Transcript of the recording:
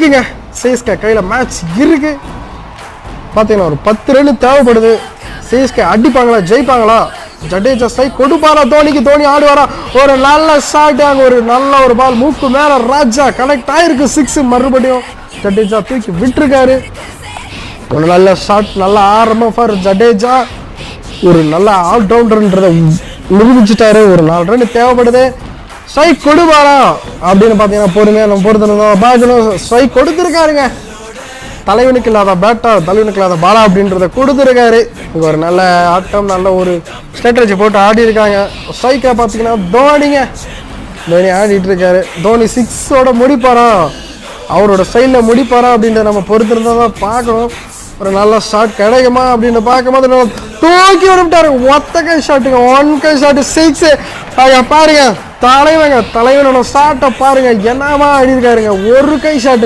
இருக்குங்க. சிஎஸ்கே கையில் மேட்ச் இருக்கு. பார்த்தீங்கன்னா ஒரு 10 ரன் தேவைப்படுது. சிஎஸ்கே அடிப்பாங்களா, ஜெயிப்பாங்களா? ஜடேஜா ஸ்ட்ரைக் கொடுப்பாரா தோனிக்கு? தோனி ஆடுவாரா? ஒரு நல்ல ஷாட், அங்கே ஒரு நல்ல ஒரு பால் மூக்கு மேலே ராஜா கனெக்ட் ஆயிருக்கு. 6 மறுபடியும் ஜடேஜா தூக்கி விட்டுருக்காரு. ஒரு நல்ல ஷாட், நல்ல ஆரம்பம் ஃபார் ஜடேஜா. ஒரு நல்ல ஆல்ரவுண்டர்ன்றதை நிரூபிச்சுட்டாரு. ஒரு 4 ரன் தேவைப்படுது. ஸ்ட்ரைக் கொடுப்பாரா அப்படின்னு பார்த்தீங்கன்னா பொறுமையாக நம்ம பொறுத்திருந்தோம் பார்க்கணும். ஸ்ட்ரைக் கொடுத்துருக்காருங்க. தலைவனுக்கு இல்லாத பேட்டா, தலைவனுக்கு இல்லாத பாலா அப்படின்றத கொடுத்துருக்காரு. இங்கே ஒரு நல்ல ஆட்டம், நல்ல ஒரு ஸ்ட்ராட்டஜி போட்டு ஆடி இருக்காங்க. ஸ்ட்ரைக்கை பார்த்தீங்கன்னா தோனிங்க. தோனி ஆடிட்டு இருக்காரு. தோனி 6ஓட முடிப்பாரா, அவரோட ஸ்டைலில் முடிப்பாரா அப்படின்றத நம்ம பொறுத்திருந்தோம் தான் பார்க்கணும். ஒரு நல்ல ஷாட் கிடைக்குமா அப்படின்னு பார்க்கும்போது தூக்கி விட்டாரு. ஒத்த கை ஷாட்டுங்க, 1 கை ஷாட்டு 6. பாருங்க தலைவனோட ஷாட்டை பாருங்க, என்னவா ஆடி இருக்காருங்க. ஒரு கை ஷாட்டு.